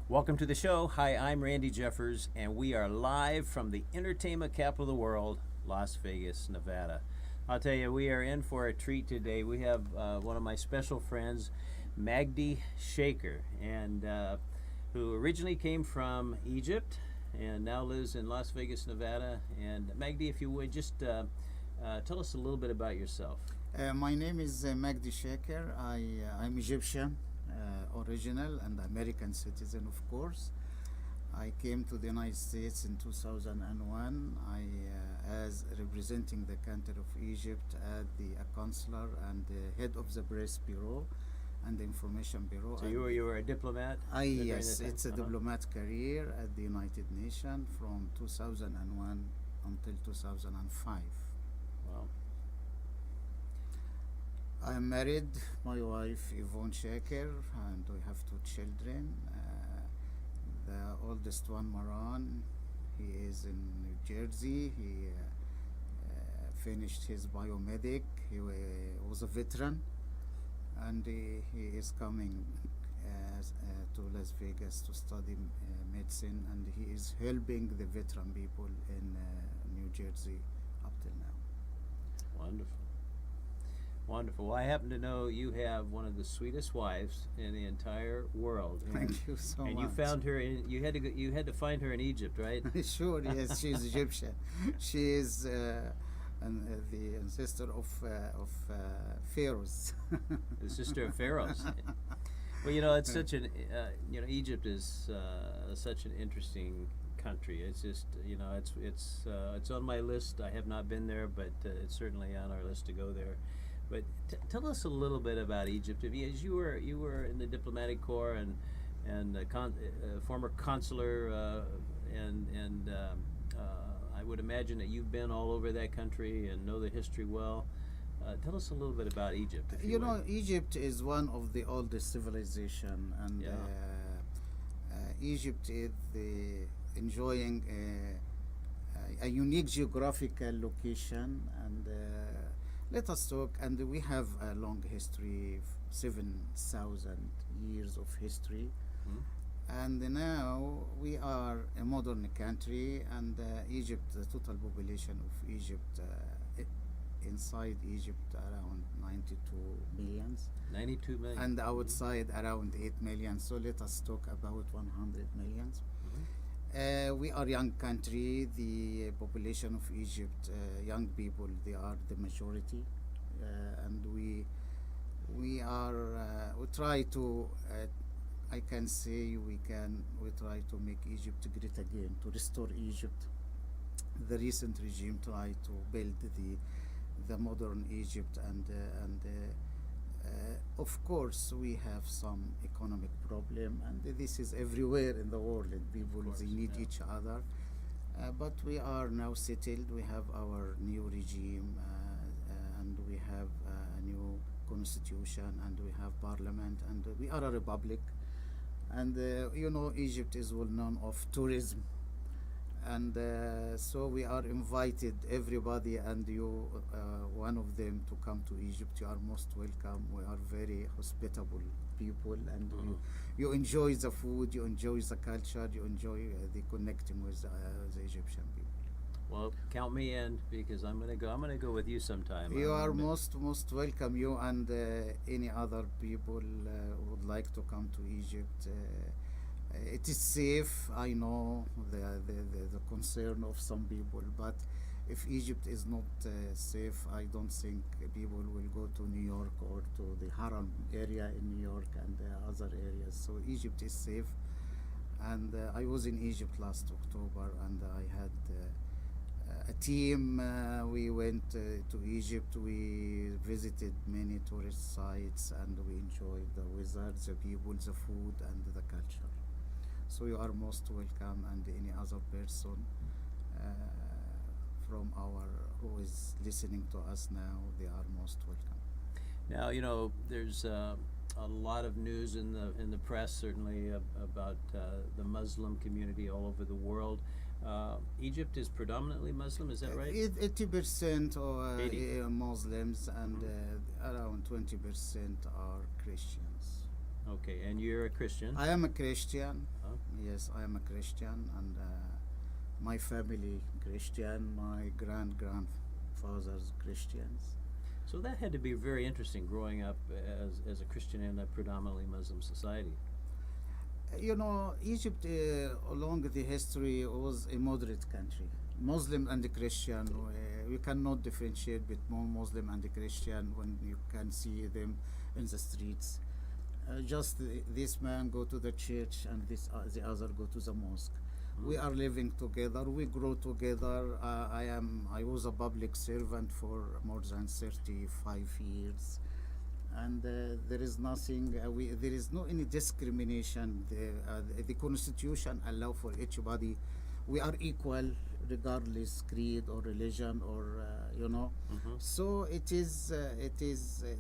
Welcome to the show. Hi, I'm Randy Jeffers, and we are live from the entertainment capital of the world, Las Vegas, Nevada. I'll tell you, we are in for a treat today. We have one of my special friends, Magdi Shaker, and who originally came from Egypt and now lives in Las Vegas, Nevada. And Magdi, if you would, just tell us a little bit about yourself. My name is Magdi Shaker. I'm Egyptian, original and American citizen, of course. I came to the United States in 2001. As representing the country of Egypt at the consular and the head of the press bureau and the information bureau. So you were a diplomat? Yes, it's a diplomat career at the United Nations from 2001 until 2005. Wow. I'm married, my wife Yvonne Shaker, and we have two children. The oldest one, Maran, he is in New Jersey. He finished his biomedic. Was a veteran, and he is coming to Las Vegas to study medicine, and he is helping the veteran people in New Jersey up till now. Wonderful. Wonderful. Well, I happen to know you have one of the sweetest wives in the entire world. Thank you so much. And you found her in. You had to find her in Egypt, right? Sure. Yes, she's Egyptian. She is the ancestor of pharaohs. The sister of pharaohs. Well, you know, it's such an. Egypt is such an interesting country. It's just, it's on my list. I have not been there, but it's certainly on our list to go there. But tell us a little bit about Egypt. As you were in the diplomatic corps and former consular, and I would imagine that you've been all over that country and know the history well. Tell us a little bit about Egypt. If you would. Egypt is one of the oldest civilization, and Egypt is enjoying a unique geographical location, and let us talk. And we have a long history, 7,000 years of history. Mm-hmm. And now we are a modern country, and Egypt, the total population of Egypt, inside Egypt around 92 millions. 92 million. And outside around 8 million. So let us talk about 100 millions. We are young country. The population of Egypt, young people, they are the majority, and we try to. I can say we try to make Egypt great again, to restore Egypt. The recent regime try to build the modern Egypt, and of course we have some economic problem, and this is everywhere in the world. People, they need each other, but we are now settled. We have our new regime, and we have a new constitution, and we have parliament, and we are a republic. And Egypt is well known of tourism, and so we are invited everybody, and you one of them, to come to Egypt. You are most welcome. We are very hospitable people, and you enjoy the food, you enjoy the culture, you enjoy the connecting with the Egyptian people. Well, count me in, because I'm gonna go with you sometime. You are most welcome. You and any other people would like to come to Egypt. It is safe. I know the concern of some people, but if Egypt is not safe, I don't think people will go to New York or to the Haram area in New York and other areas. So Egypt is safe, and I was in Egypt last October, and I had a team. We went to Egypt. We visited many tourist sites, and we enjoyed the weather, the people, the food, and the culture. So you are most welcome, and any other person from who is listening to us now, they are most welcome. Now, there's a lot of news in the press, certainly about the Muslim community all over the world. Egypt is predominantly Muslim, is that right? 80% are 80. Muslims, and around 20% are Christians. Okay, and you're a Christian. I am a Christian. Yes, I am a Christian, and my family Christian. My grandfathers Christians. So that had to be very interesting growing up as a Christian in a predominantly Muslim society. You know, Egypt along the history was a moderate country, Muslim and Christian. We cannot differentiate between Muslim and Christian when you can see them in the streets. Just this man go to the church and this the other go to the mosque. We are living together. We grow together. I was a public servant for more than 35 years, and there is nothing. There is no any discrimination. The Constitution allow for each body. We are equal, regardless creed or religion or you know. So it is.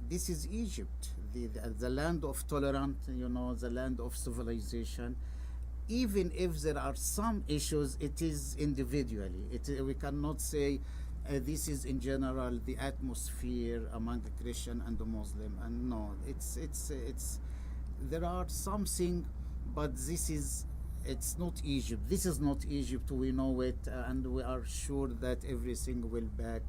This is Egypt, the land of tolerance. You know, the land of civilization. Even if there are some issues, it is individually. We cannot say this is in general the atmosphere among the Christian and the Muslim. And no, it's there are something, but this is it's not Egypt. This is not Egypt. We know it, and we are sure that everything will back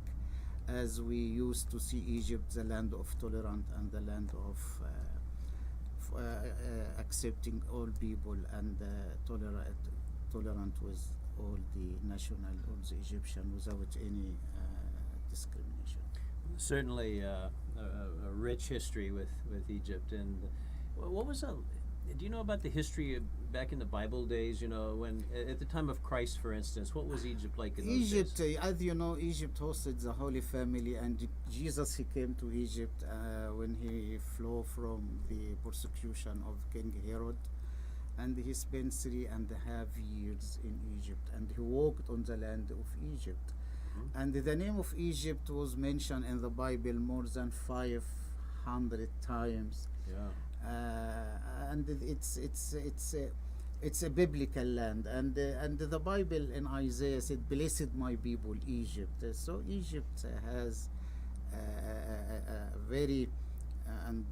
as we used to see Egypt, the land of tolerance and the land of accepting all people and tolerant with all the national, all the Egyptian without any discrimination. Certainly a rich history with Egypt. And what was do you know about the history of back in the Bible days, you know, when at the time of Christ, for instance, what was Egypt like in those Egypt, days? as you know, Egypt hosted the Holy Family, and Jesus, he came to Egypt when he flew from the persecution of King Herod, and he spent 3.5 years in Egypt, and he walked on the land of Egypt. And the name of Egypt was mentioned in the Bible more than 500 times. Yeah. And it's a biblical land, and the Bible in Isaiah said, "Blessed my people, Egypt." So Egypt has a very and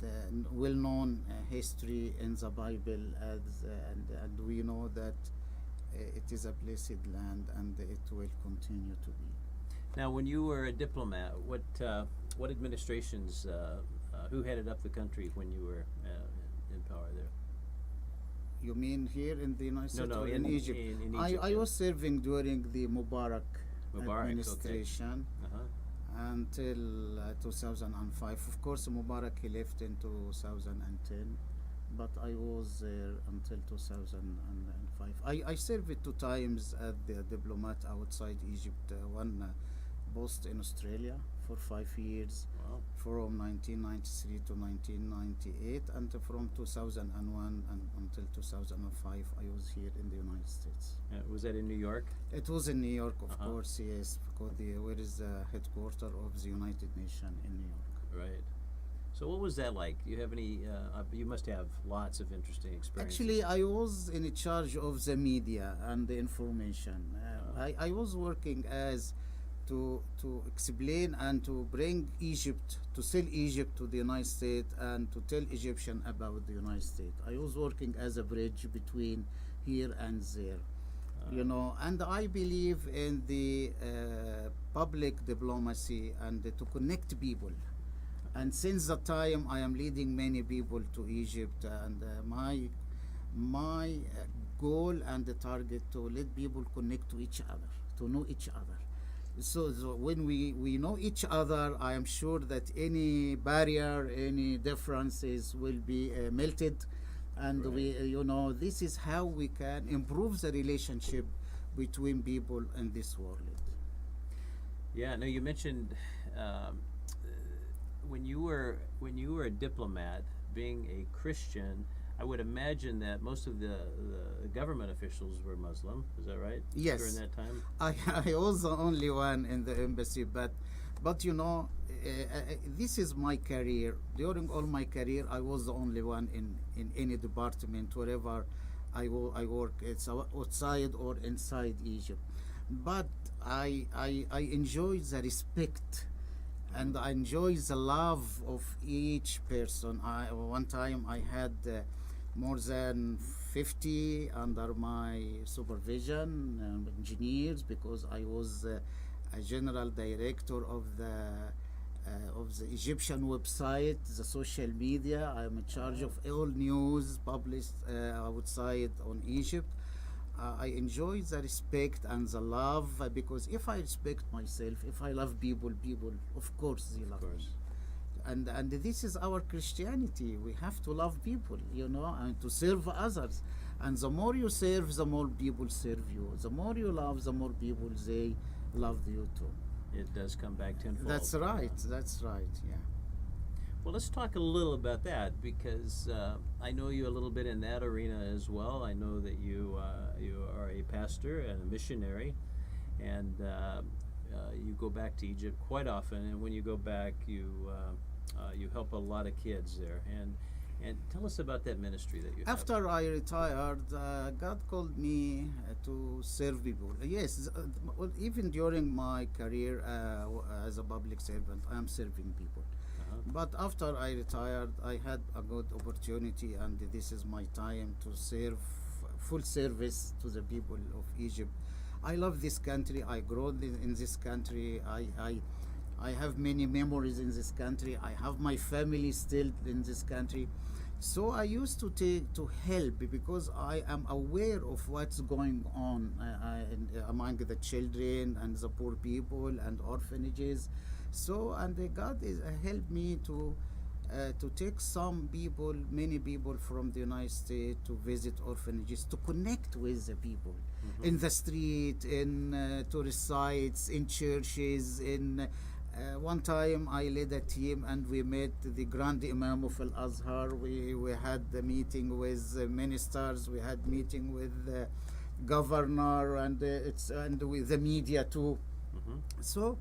well-known history in the Bible, and we know that it is a blessed land, and it will continue to be. Now, when you were a diplomat, what administrations, who headed up the country when you were in power there? You mean here in the United States or in Egypt? In Egypt, I was serving during the Mubarak administration. Okay. Until 2005. Of course, Mubarak, he left in 2010, but I was there until 2005. I served 2 times as the diplomat outside Egypt. One post in Australia for 5 years, Wow. from 1993 to 1998, and from 2001 and until 2005, I was here in the United States. Was that in New York? It was in New York, of Uh-huh. course, yes, because where is the headquarters of the United Nations in New York. Right. So what was that like? Do you have any? You must have lots of interesting experiences. Actually, I was in charge of the media and the information. I was working as to explain and to bring Egypt, to sell Egypt to the United States and to tell Egyptian about the United States. I was working as a bridge between here and there. You know, and I believe in the public diplomacy and to connect people. And since the time I am leading many people to Egypt, and my goal and the target to let people connect to each other, to know each other. So when we know each other, I am sure that any barrier, any differences will be melted, and Right. this is how we can improve the relationship between people in this world. Yeah. No, you mentioned when you were a diplomat, being a Christian. I would imagine that most of the government officials were Muslim. Is that right? Yes. During that time. I was the only one in the embassy, but this is my career. During all my career, I was the only one in any department wherever I work. It's outside or inside Egypt, but I enjoy the respect, and I enjoy the love of each person. One time I had more than 50 under my supervision, engineers, because I was a general director of the Egyptian website, the social media. I'm in charge of all news published outside on Egypt. I enjoy the respect and the love, because if I respect myself, if I love people, people of course they Of love course. me. And this is our Christianity. We have to love people, you know, and to serve others. And the more you serve, the more people serve you. The more you love, the more people they love you too. It does come back tenfold. That's right. That's right. Yeah. Well, let's talk a little about that, because I know you a little bit in that arena as well. I know that you are a pastor and a missionary, and you go back to Egypt quite often. And when you go back, you help a lot of kids there. And tell us about that ministry that you have. After I retired, God called me to serve people. Yes, well, even during my career as a public servant, I am serving people. Uh-huh. But after I retired, I had a good opportunity, and this is my time to serve full service to the people of Egypt. I love this country. I grew in this country. I have many memories in this country. I have my family still in this country. So I used to help, because I am aware of what's going on among the children and the poor people and orphanages. So, and God is helped me to take some people, many people from the United States, to visit orphanages, to connect with the people in the street, in tourist sites, in churches. In one time, I led a team and we met the Grand Imam of Al Azhar. We had the meeting with ministers. We had meeting with the governor and with the media too. Mhm. So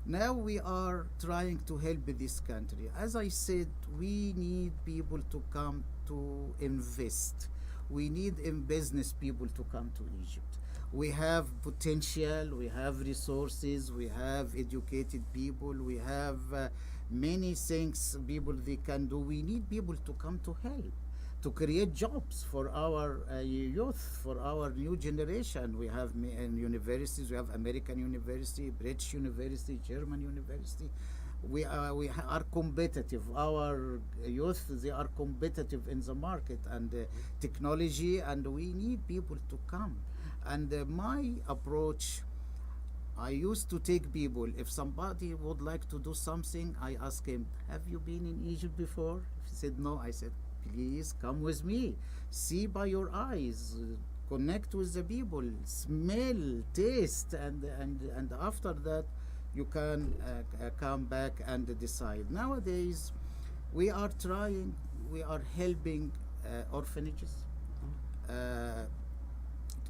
now we are trying to help this country. As I said, we need people to come to invest. We need business people to come to Egypt. We have potential, we have resources, we have educated people, we have many things people they can do. We need people to come to help, to create jobs for our youth, for our new generation. We have universities. We have American University, British University, German University. We are competitive. Our youth, they are competitive in the market and technology, and we need people to come. And my approach, I used to take people. If somebody would like to do something, I ask him, "Have you been in Egypt before?" If he said no, I said, "Please come with me. See by your eyes. Connect with the people. Smell, taste, and after that, you can come back and decide." Nowadays, we are trying. We are helping orphanages.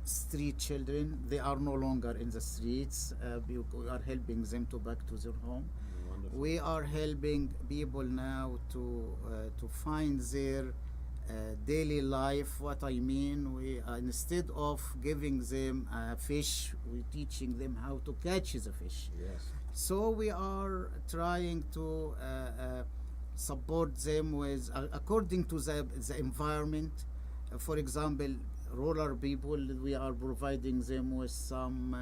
Street children, they are no longer in the streets. We are helping them to back to their home. Wonderful. We are helping people now to find their daily life. What I mean, we instead of giving them a fish, we're teaching them how to catch the fish. Yes. So we are trying to support them with according to the environment. For example, rural people, we are providing them with some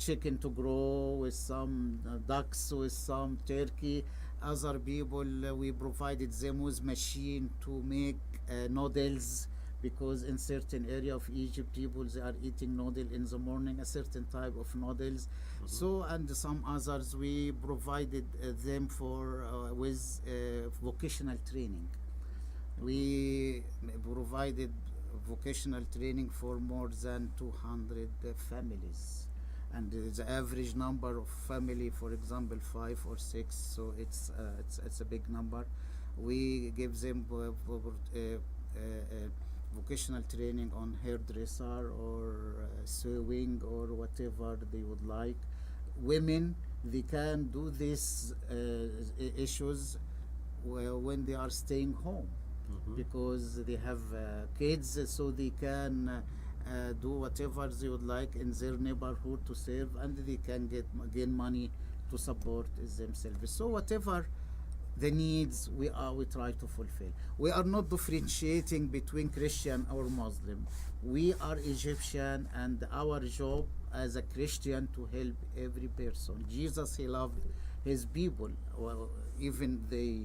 chicken to grow, with some ducks, with some turkey. Other people, we provided them with machine to make noodles, because in certain area of Egypt, people they are eating noodle in the morning, a certain type of noodles. So, and some others we provided them for with vocational training. We provided vocational training for more than 200 families, and the average number of family, for example, 5 or 6. So it's a big number. We give them vocational training on hairdresser or sewing or whatever they would like. Women, they can do these issues when they are staying home, because they have kids, so they can do whatever they would like in their neighborhood to serve, and they can gain money to support themselves. So whatever the needs we try to fulfill. We are not differentiating between Christian or Muslim. We are Egyptian, and our job as a Christian to help every person. Jesus, he loved his people. Well, even they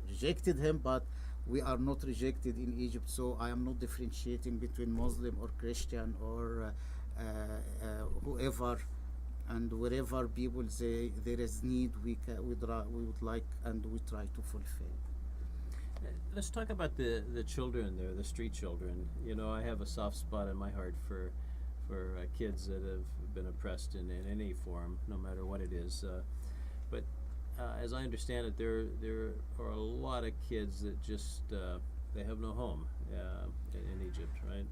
rejected him, but we are not rejected in Egypt. So I am not differentiating between Muslim or Christian or whoever, and wherever people say there is need, we would like and we try to fulfill. Let's talk about the children there, the street children. You know, I have a soft spot in my heart for kids that have been oppressed in any form, no matter what it is. But as I understand it, there are a lot of kids that just they have no home in Egypt, right?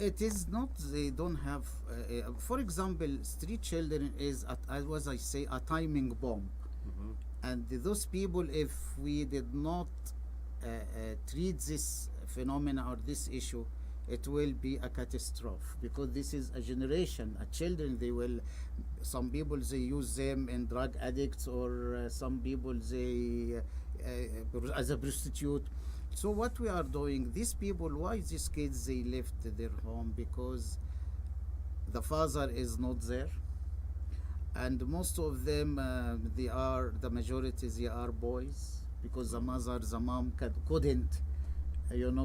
It is not they don't have. For example, street children is, as I say, a timing bomb, Mm-hmm. and those people, if we did not treat this phenomena or this issue, it will be a catastrophe, because this is a generation, a children. They will, some people they use them in drug addicts, or some people they as a prostitute. So what we are doing, these people, why these kids they left their home? Because the father is not there, and most of them they are, the majority they are boys, because the mother, the mom couldn't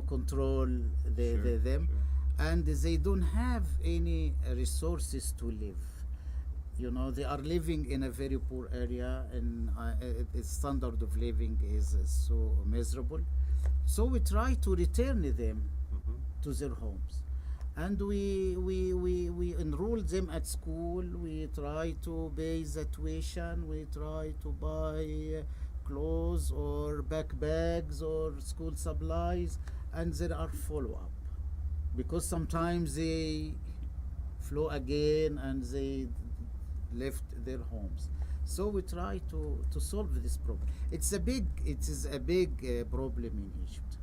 control them, Sure. and they don't have any resources to live. They are living in a very poor area, and the standard of living is so miserable. So we try to return them Mm-hmm. to their homes, and we enroll them at school. We try to pay the tuition. We try to buy clothes or backpacks or school supplies, and there are follow-up, because sometimes they flew again and they left their homes. So we try to solve this problem. It is a big problem in Egypt,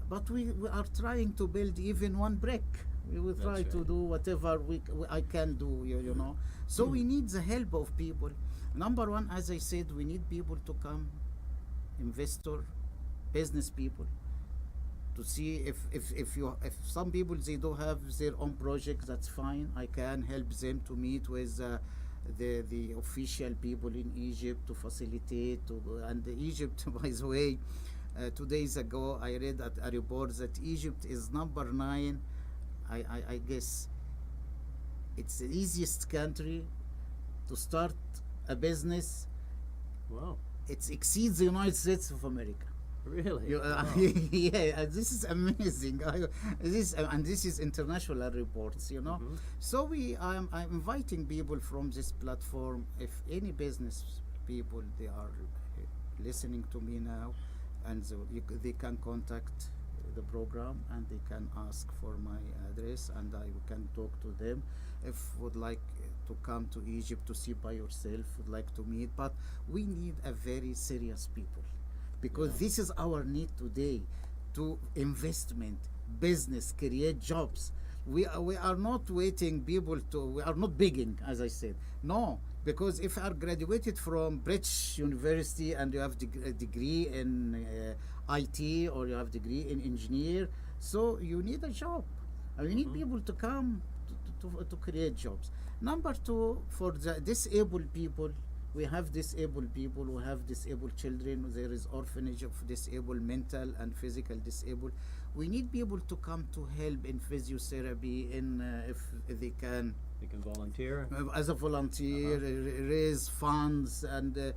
but we are trying to build even one brick. We will try That's to right. do whatever I can do. So we need the help of people. Number one, as I said, we need people to come, investor, business people, to see if some people they do have their own projects. That's fine. I can help them to meet with the official people in Egypt to facilitate. And Egypt, by the way, 2 days ago I read at a report that Egypt is number 9. I guess it's the easiest country to start a business. Wow. It exceeds the United States of America. Really? Wow. Yeah, this is amazing. This is international reports. Mm-hmm. So I'm inviting people from this platform. If any business people they are listening to me now, and they can contact the program, and they can ask for my address, and I can talk to them. If would like to come to Egypt to see by yourself, would like to meet, but we need a very serious people, because Yeah. this is our need today, to investment, business, create jobs. We are not waiting people to, we are not begging, as I said. No, because if you are graduated from British University and you have a degree in IT, or you have degree in engineer, so you need a job. And you need Mhm. people to come to create jobs. Number two, for the disabled people, we have disabled people, we have disabled children, there is orphanage of disabled, mental and physical disabled. We need people to come to help in physiotherapy, in if they can, You can volunteer. as a volunteer, Uh-huh. raise funds, and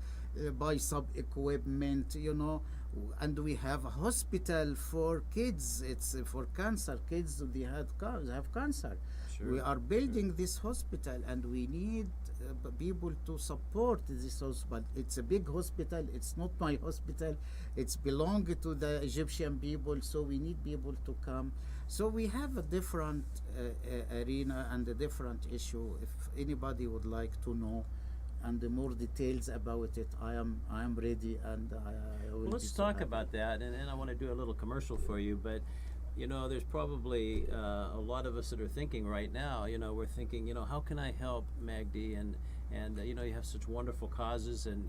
buy sub equipment, and we have a hospital for kids. It's for cancer kids. They have cancer. Sure. We are building this hospital, and we need people to support this hospital. It's a big hospital. It's not my hospital. It's belong to the Egyptian people. So we need people to come. So we have a different arena and a different issue. If anybody would like to know and the more details about it, I am ready, and I will Well, let's be so talk happy. about that, and I want to do a little commercial for you. But there's probably a lot of us that are thinking right now. We're thinking, how can I help Magdi? and you have such wonderful causes, and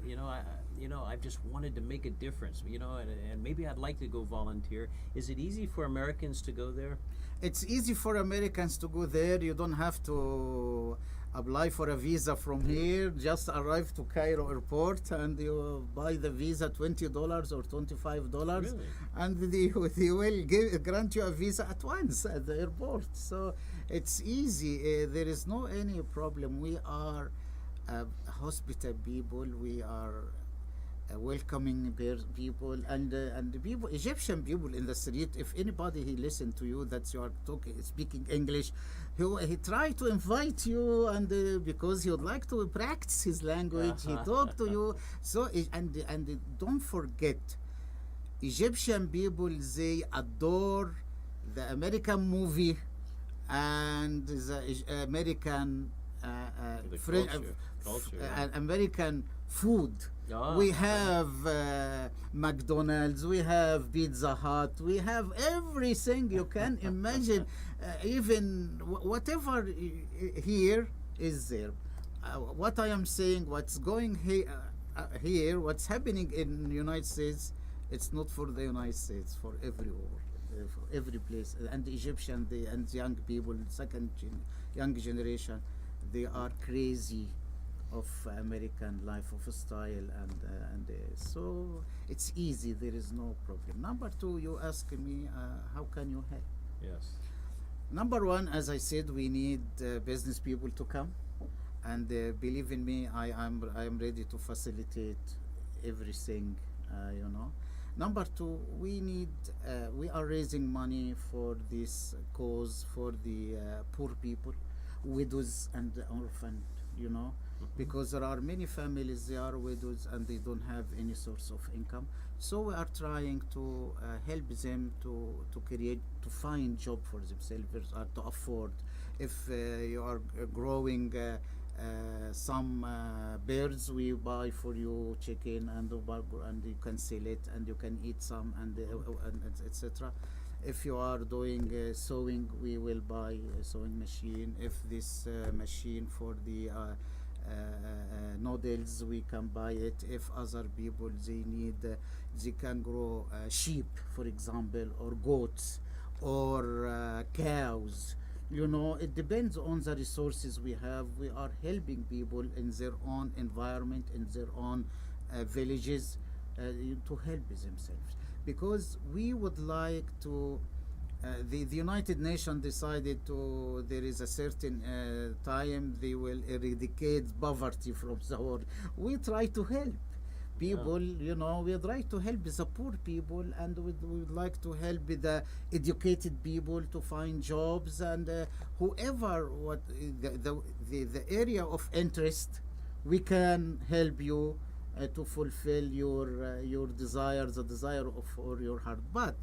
I've just wanted to make a difference, and maybe I'd like to go volunteer. Is it easy for Americans to go there? It's easy for Americans to go there. You don't have to apply for a visa from here. Just arrive to Cairo airport and you buy the visa, $20 or $25, Really? and they will grant you a visa at once at the airport. So it's easy. There is no any problem. We are hospital people. We are welcoming people, and the people, Egyptian people in the street. If anybody he listen to you that you are talking speaking English, he try to invite you, and because he would like to practice his language, he talk to you. So and don't forget, Egyptian people, they adore the American movie and the American The Fre- culture, American food. Ah, We have McDonald's, we have Pizza Hut, we have everything you can imagine. Even whatever here is there. What I am saying, what's going here, what's happening in the United States, it's not for the United States, for everywhere, for every place. And the Egyptian, and the young people, young generation, they are crazy of American life of style, and so it's easy. There is no problem. Number two, you ask me how can you help? yes. Number one, as I said, we need business people to come, and believe in me, I am ready to facilitate everything. Number two, we are raising money for this cause for the poor people, widows and orphan. Because there are many families, they are widows and they don't have any source of income. So we are trying to help them to find job for themselves or to afford. If you are growing some birds, we buy for you chicken, and you can sell it and you can eat some, and etc. If you are doing sewing, we will buy a sewing machine. If this machine for the noodles, we can buy it. If other people they can grow sheep, for example, or goats, or cows. It depends on the resources we have. We are helping people in their own environment, in their own villages, to help themselves, because we would like to. The United Nations decided there is a certain time they will eradicate poverty from the world. We try to help people, we try to help the poor people, and we would like to help the educated people to find jobs, and whoever the area of interest, we can help you to fulfill your desire, the desire of your heart. But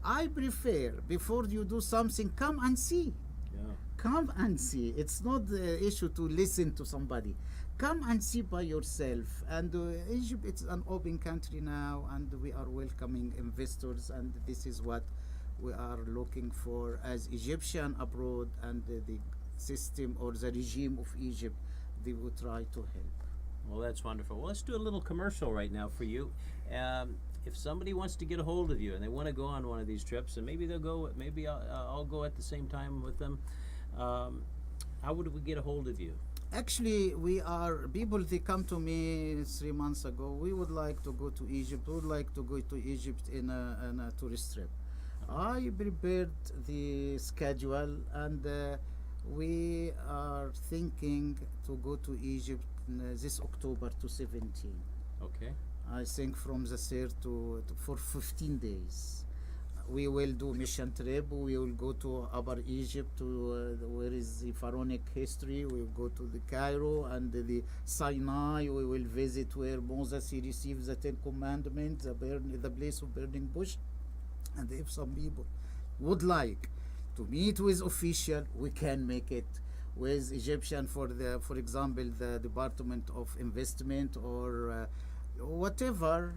I prefer, before you do something, come and see. Yeah. Come and see. It's not the issue to listen to somebody. Come and see by yourself. And Egypt, it's an open country now, and we are welcoming investors, and this is what we are looking for as Egyptian abroad, and the system or the regime of Egypt, they will try to help. Well, that's wonderful. Well, let's do a little commercial right now for you. If somebody wants to get a hold of you and they want to go on one of these trips, and maybe they'll go, maybe I'll go at the same time with them, how would we get a hold of you? Actually, people, they come to me 3 months ago. We would like to go to Egypt. We would like to go to Egypt in a tourist trip. I prepared the schedule, and we are thinking to go to Egypt this October to 17. Okay. I think from the 3rd for 15 days. We will do mission trip. We will go to Upper Egypt, to where is the pharaonic history. We will go to the Cairo and the Sinai. We will visit where Moses he received the 10 Commandments, the place of burning bush. And if some people would like to meet with official, we can make it with Egyptian, for example, the Department of Investment, or whatever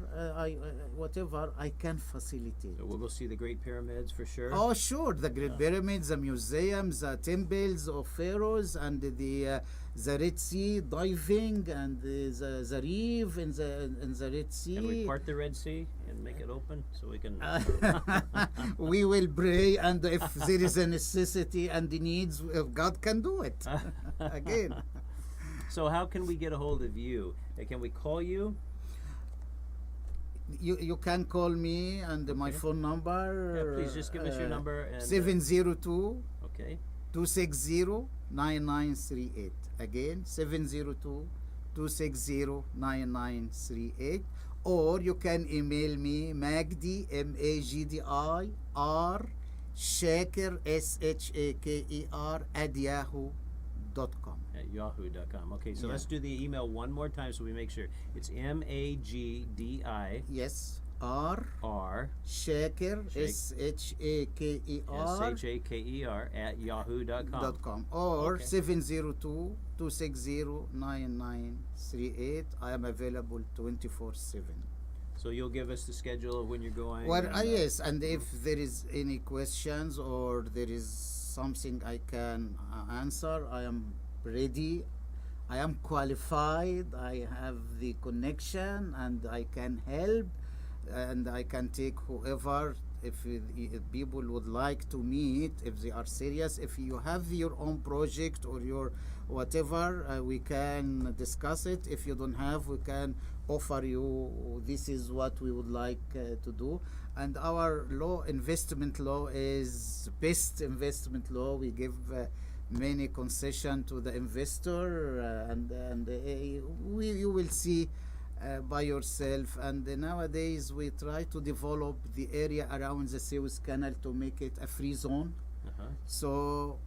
I can facilitate. So we'll go see the Great Pyramids for sure. Oh, sure, the Great Yeah. Pyramids, the museums, the temples of pharaohs, and the Red Sea diving, and the reef in the Red Sea. Can we part the Red Sea and make it open so we can? We will pray, and if there is a necessity and the needs, God can do it. Again. So how can we get a hold of you? Can we call you? You can call me, and my Okay. phone number. Yeah, please just give us your number and 702 okay. 260 9938. Again, 702 260 9938. Or you can email me, Magdi, Magdi, Shaker, Shaker, at yahoo.com. At yahoo.com. Okay, so Yeah. let's do the email one more time so we make sure. It's Magdi Yes, R. R Shaker, Shake- Shaker, SHAKER at yahoo.com. .com, or Okay. 702 260 9938. I am available 24/7. So you'll give us the schedule of when you're going. Well, and, yes, and if there is any questions or there is something I can answer, I am ready. I am qualified. I have the connection, and I can help, and I can take whoever. If people would like to meet, if they are serious, if you have your own project or your whatever, we can discuss it. If you don't have, we can offer you, this is what we would like to do. And our law, investment law, is best investment law. We give many concession to the investor, you will see by yourself. And nowadays we try to develop the area around the Suez Canal to make it a free zone. Uh-huh. So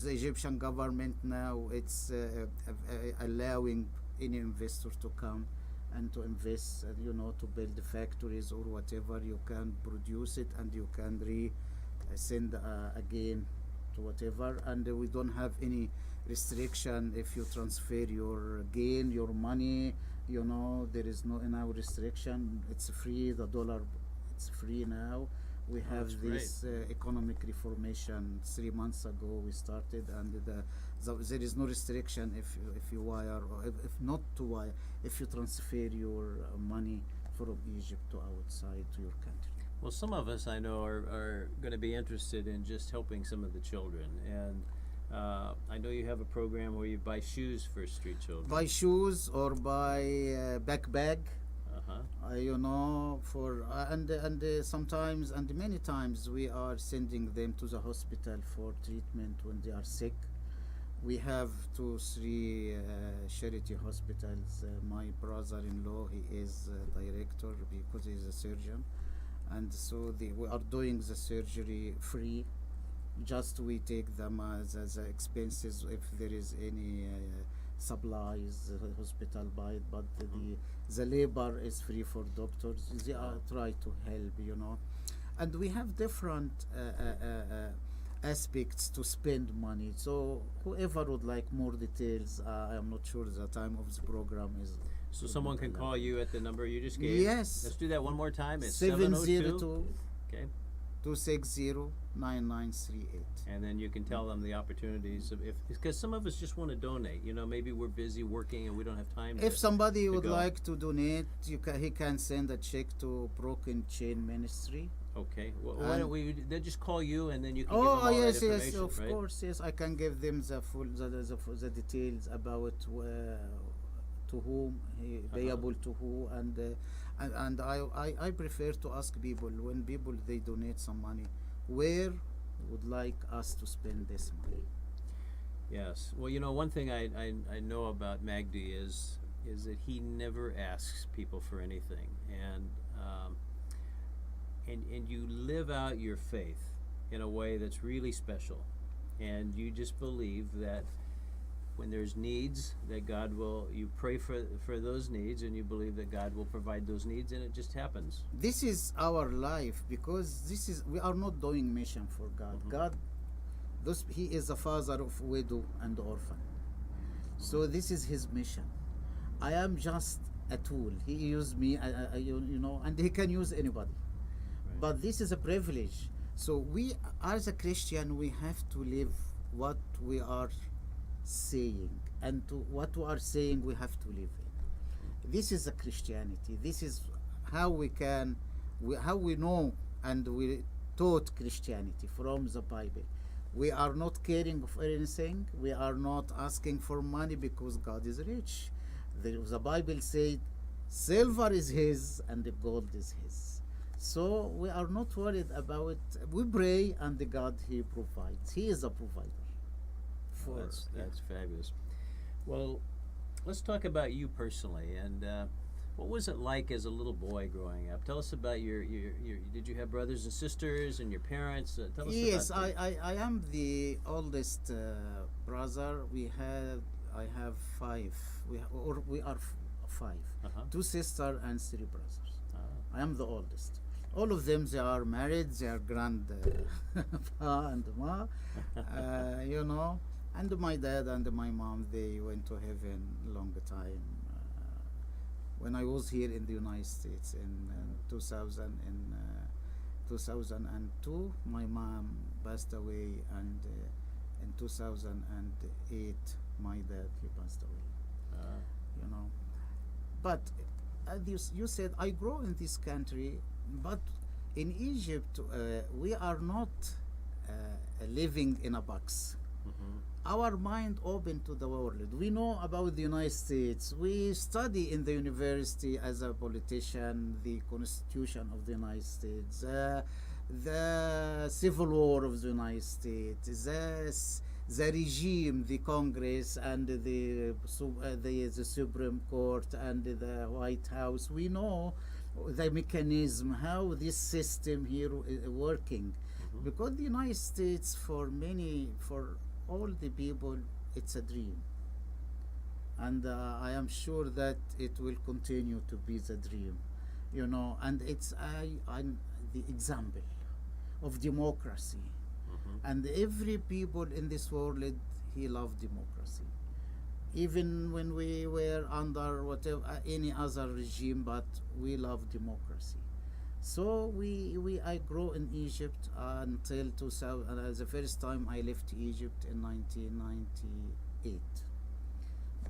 the Egyptian government now, it's allowing any investor to come and to invest, to build factories or whatever. You can produce it and you can send again to whatever, and we don't have any restriction if you transfer your gain, your money. There is no now restriction. It's free. The dollar, it's free now. We have that's this economic reformation 3 months ago. We started, and there is no restriction if you wire, or if not to wire, if you transfer your money from Egypt to outside to your country. Well, some of us I know are going to be interested in just helping some of the children, and I know you have a program where you buy shoes for street children. Buy shoes or buy backpack. Uh-huh. For and sometimes and many times we are sending them to the hospital for treatment when they are sick. We have 2-3 charity hospitals. My brother-in-law, he is director because he is a surgeon, and so we are doing the surgery free. Just we take them as expenses if there is any supplies, hospital buy it, but the labor is free for doctors. They are try to help, and we have different aspects to spend money. So whoever would like more details, I am not sure the time of the program is. So someone can call you at the number you just gave? Yes. Let's do that one more time. It's 702 Okay. 260 9938. And then you can tell them the opportunities of, if because some of us just want to donate. Maybe we're busy working and we don't have time. If somebody to would go. like to donate, he can send a check to Broken Chain Ministry. Okay. Well, why And- don't we? They'll just call you and then you can give them Oh all yes, that yes, information, of right? course, yes. I can give them the details about to whom he payable to who, and I prefer to ask people when people they donate some money, where would like us to spend this money. Yes. Well, one thing I know about Magdi is that he never asks people for anything, and you live out your faith in a way that's really special, and you just believe that when there's needs, that God will. You pray for those needs, and you believe that God will provide those needs, and it just happens. This is our life, because we are not doing mission for God. Mhm. God, he is the father of widow and orphan. So this is his mission. I am just a tool. He used me, you know, and he can use anybody. Right. But this is a privilege. So we, as a Christian, we have to live what we are saying, and to what we are saying, we have to live in. This is a Christianity. This is how we can, how we know and we taught Christianity from the Bible. We are not caring for anything. We are not asking for money because God is rich. The Bible said, silver is His and the gold is His. So we are not worried about. We pray and the God He provides. He is a provider. Well, For that's fabulous. Well, let's talk about you personally. And what was it like as a little boy growing up? Tell us about your did you have brothers and sisters and your parents? Tell us Yes, about that. I am the oldest brother. I have five. We are five. Uh-huh. Two sisters and three brothers. Ah. I am the oldest. All of them, they are married. They are pa and ma, you know. And my dad and my mom, they went to heaven long time. When I was here in the United States in 2002, my mom passed away, and in 2008, my dad, he passed away. Ah. You know, but you said, I grow in this country, but in Egypt, we are not living in a box. Mhm. Our mind open to the world. We know about the United States. We study in the university as a politician the Constitution of the United States, the Civil War of the United States, the regime, the Congress, and the Supreme Court and the White House. We know the mechanism, how this system here is working. Mhm. Because the United States, for all the people, it's a dream. And I am sure that it will continue to be the dream, you know. And I'm the example of democracy. Mhm. And every people in this world, he loved democracy. Even when we were under whatever any other regime, but we love democracy. So I grew in Egypt until 2000. The first time I left Egypt in 1998.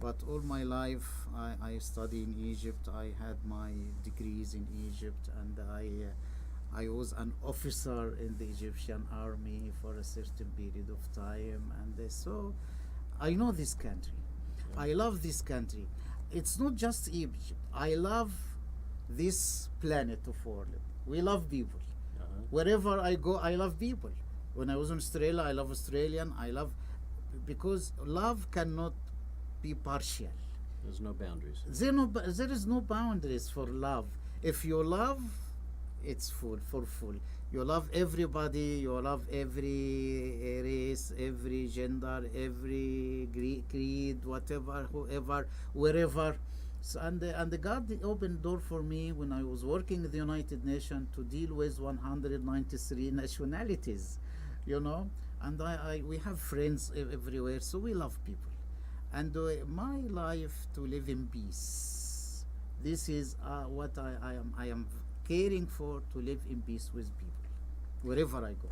But all my life I studied in Egypt. I had my degrees in Egypt, and I was an officer in the Egyptian army for a certain period of time, and so I know this country. Yeah. I love this country. It's not just Egypt. I love this planet of world. We love people. Uh-huh. Wherever I go, I love people. When I was in Australia, I love Australian. I love, because love cannot be partial. There's no boundaries. There is no boundaries for love. If you love, it's full. You love everybody. You love every race, every gender, every creed, whatever, whoever, wherever. So, and the God opened door for me when I was working in the United Nations to deal with 193 nationalities, you know. And we have friends everywhere, so we love people. And my life to live in peace. This is what I am caring for, to live in peace with people, wherever I go.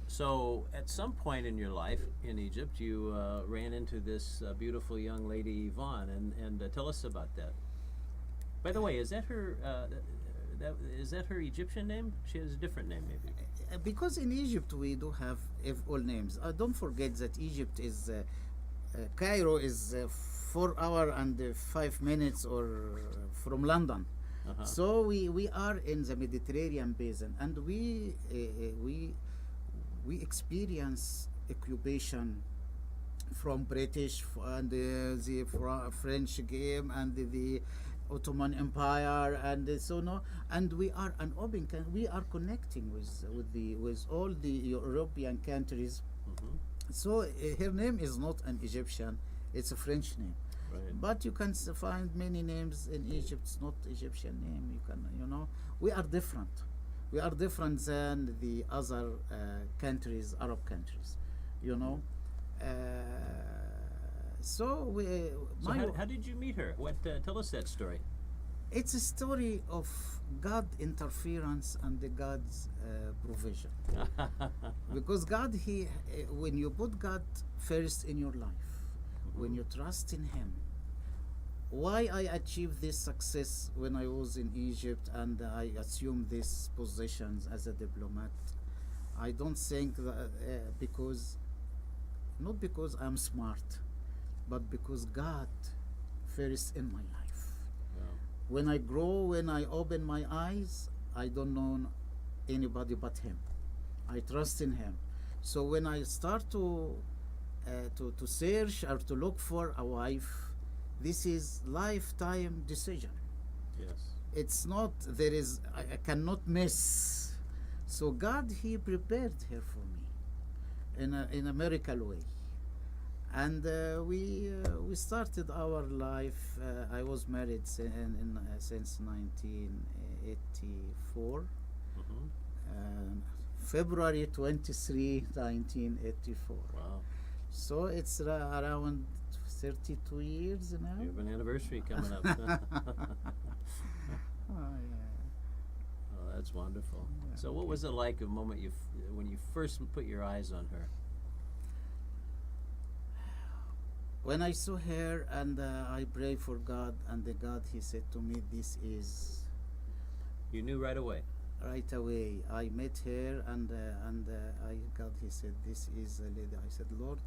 So, at some point in your life in Egypt, you ran into this beautiful young lady, Yvonne, and tell us about that. By the way, is that her? Is that her Egyptian name? She has a different name, maybe. Because in Egypt we do have all names. Don't forget that Egypt is Cairo is 4 hours and 5 minutes or from London. Uh-huh. So we are in the Mediterranean basin, and we experience occupation from British and the French game and the Ottoman Empire, and so no, and we are an open we are connecting with all the European countries. Mhm. So her name is not an Egyptian; it's a French name. Right. But you can find many names in Egypt. It's not Egyptian name. You know, we are different. We are different than the other countries, Arab countries. You know, so we. So how did you meet her? What? Tell us that story. It's a story of God interference and the God's provision. Because God, when you put God first in your life, when you trust in Him, why I achieved this success when I was in Egypt and I assumed these positions as a diplomat, I don't think that because, not because I'm smart, but because God first in my life. Wow. When I grow, when I open my eyes, I don't know anybody but Him. I trust in Him. So when I start to search or to look for a wife, this is lifetime decision. Yes. It's not there is I cannot miss. So God He prepared her for me in a miracle way. And we started our life. I was married since 1984. Mm-hmm. February 23, 1984. Wow. So it's around 32 years now. You have an anniversary coming up. Oh, yeah. Oh, that's wonderful. Yeah. So, what was it like the moment when you first put your eyes on her? When I saw her and I prayed for God, and the God He said to me, "This is." You knew right away. Right away, I met her and God He said, "This is a lady." I said, "Lord,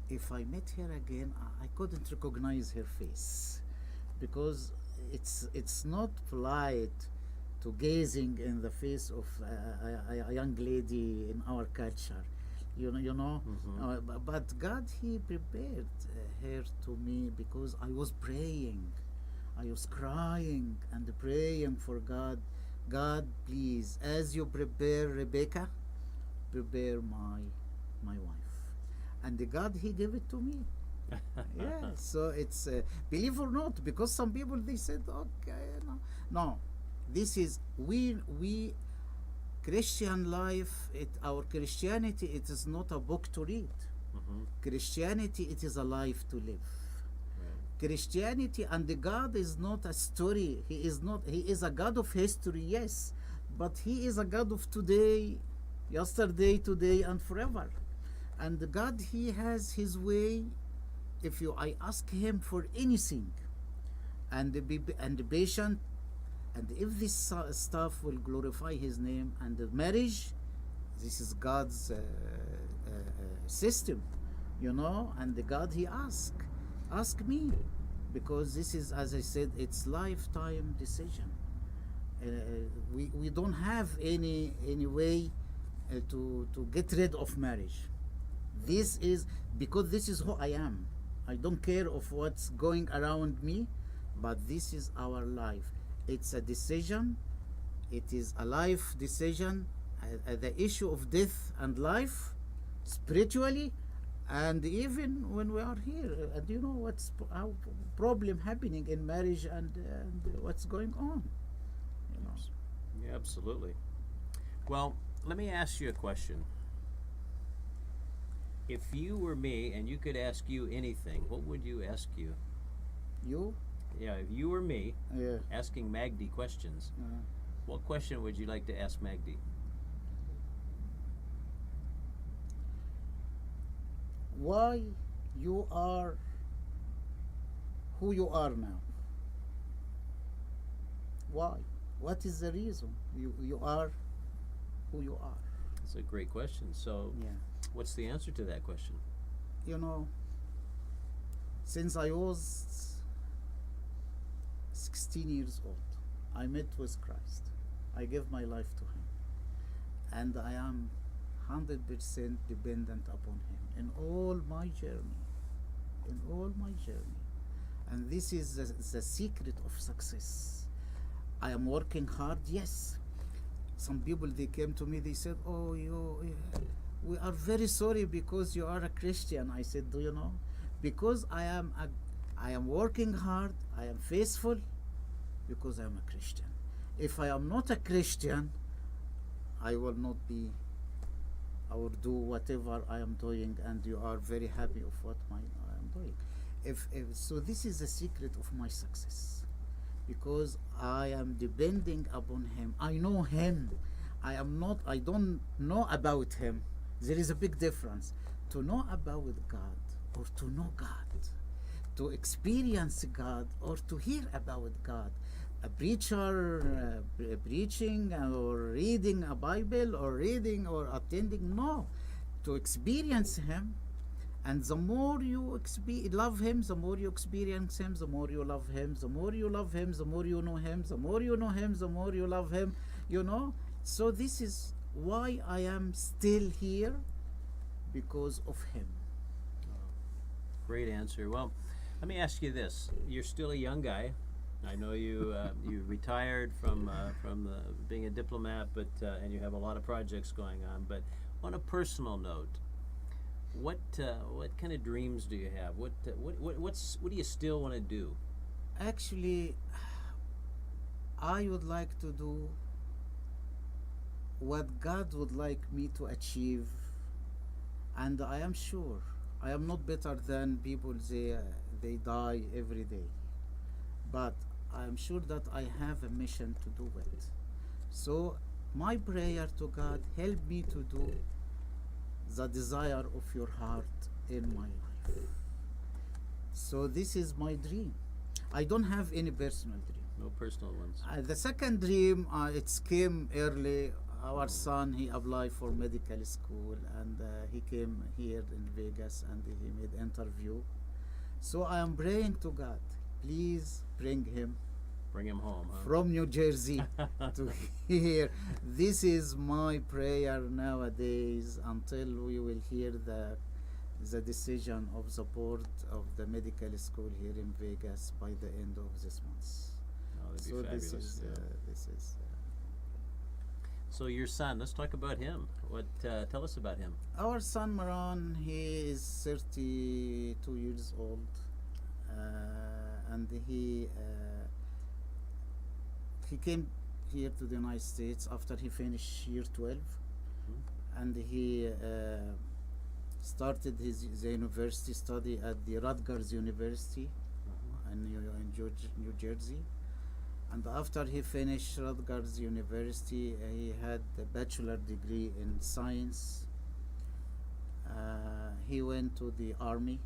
if I met her again, I couldn't recognize her face, because it's not polite to gazing in the face of a young lady in our culture, you know. Mhm. But God He prepared her to me because I was praying, I was crying and praying for God. God, please, as you prepare Rebecca, prepare my wife. And the God He gave it to me. Yeah, so it's believe or not, because some people they said, okay, no, this is we Christian life. Our Christianity, it is not a book to read. Mm-hmm. Christianity, it is a life to live. Right. Christianity and the God is not a story. He is not. He is a God of history, yes, but He is a God of today, yesterday, today, and forever. And the God, He has His way. If I ask Him for anything, and be patient, and if this stuff will glorify His name, and the marriage, this is God's system, and the God He ask me, because this is, as I said, it's lifetime decision. We don't have any way to get rid of marriage. This is because this is who I am. I don't care of what's going around me, but this is our life. It's a decision. It is a life decision. The issue of death and life, spiritually, and even when we are here, and you know what's our problem happening in marriage, and what's going on. Yeah, absolutely. Well, let me ask you a question. If you were me and you could ask you anything, what would you ask you? You? Yeah, if you were me Yeah. asking Magdi questions, what question would you like to ask Magdi? Why you are who you are now? Why? What is the reason you are who you are? That's a great question. So, Yeah. what's the answer to that question? Since I was 16 years old, I met with Christ. I gave my life to Him. And I am 100% dependent upon Him in all my journey. In all my journey. And this is the secret of success. I am working hard, yes. Some people, they came to me, they said, "Oh, we are very sorry because you are a Christian." I said, "Do you know? Because I am working hard, I am faithful, because I am a Christian. If I am not a Christian, I will not be, I will do whatever I am doing, and you are very happy of what I am doing." So this is the secret of my success. because I am depending upon Him. I know Him. I don't know about Him. There is a big difference. To know about God or to know God, to experience God or to hear about God. A preacher preaching or reading a Bible or reading or attending, no. To experience Him, and the more you love Him, the more you experience Him, the more you love Him, the more you love Him, the more you know Him, the more you know Him, the more you love Him, you know. So this is why I am still here, because of Him. Great answer. Well, let me ask you this: you're still a young guy. I know you you retired from being a diplomat, but and you have a lot of projects going on. But on a personal note, what kind of dreams do you have? What do you still want to do? Actually, I would like to do what God would like me to achieve, and I am sure I am not better than people. They die every day, but I am sure that I have a mission to do it. So my prayer to God, help me to do the desire of your heart in my life. So this is my dream. I don't have any personal dream. No personal ones. The second dream, it came early. Our son, he applied for medical school, and he came here in Vegas, and he made interview. So I am praying to God, please bring him Bring him home, huh? from New Jersey to here. This is my prayer nowadays until we will hear the decision of the board of the medical school here in Vegas by the end of this month. Oh, that'd be So fabulous. this is. So your son, let's talk about him. What? Tell us about him. Our son Maran, he is 32 years old, and he came here to the United States after he finished year 12, and he started the university study at the Rutgers University in New Jersey. And after he finished Rutgers University, he had a bachelor degree in science. He went to the army.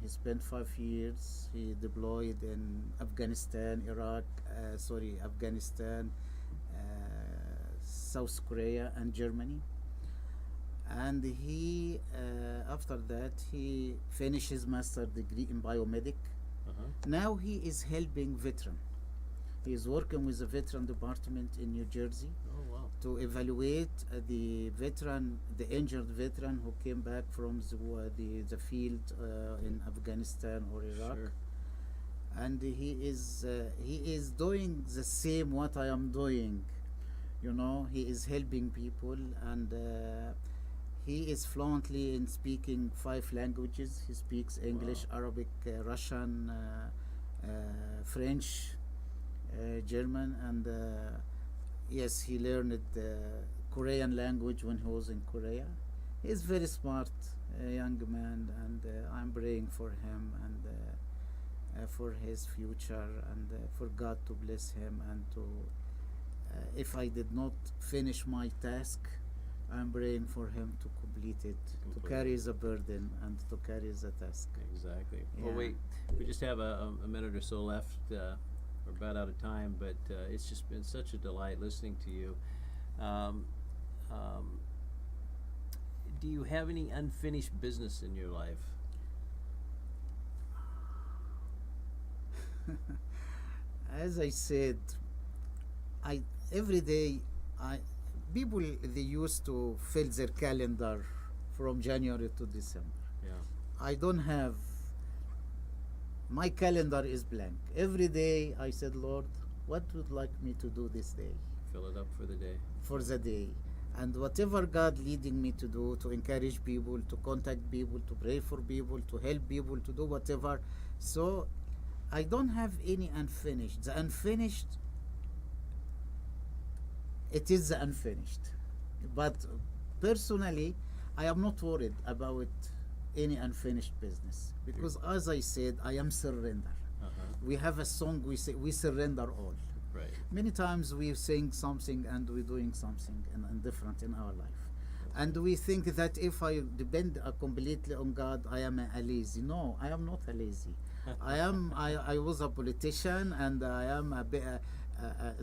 He spent 5 years. He deployed in Afghanistan, South Korea, and Germany. And he, after that, he finished his master degree in biomedic. Now he is helping veteran. He is working with the veteran department in New Jersey Oh wow. to evaluate the injured veteran who came back from the field in Afghanistan or Iraq. Sure. And he is doing the same what I am doing. You know, he is helping people, and he is fluently in speaking 5 languages. He speaks English, Wow. Arabic, Russian, French, German, and yes, he learned Korean language when he was in Korea. He is very smart young man, and I'm praying for him and for his future, and for God to bless him, and to if I did not finish my task, I'm praying for him to complete it, to carry the burden and to carry the task. Exactly. Well, Yeah. we just have a minute or so left. We're about out of time, but it's just been such a delight listening to you. Do you have any unfinished business in your life? As I said, every day people they used to fill their calendar from January to December. Yeah. I don't have. My calendar is blank. Every day I said, Lord, what would like me to do this day? Fill it up for the day. For the day. And whatever God leading me to do, to encourage people, to contact people, to pray for people, to help people, to do whatever. So I don't have any unfinished. The unfinished, it is the unfinished. But personally, I am not worried about any unfinished business, because as I said, I am surrender. We have a song, we say we surrender all. Right. Many times we sing something and we're doing something different in our life. And we think that if I depend completely on God, I am a lazy. No, I am not a lazy. I was a politician, and I am a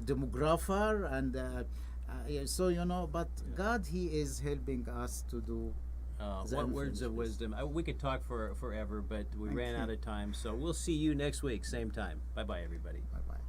demographer, and yeah, so you know. But Yeah. God, He is helping us to do. The What words unfinished of business. wisdom. We could talk for forever, but we Thank ran you. out of time. So we'll see you next week, same time. Bye bye, everybody. Bye bye.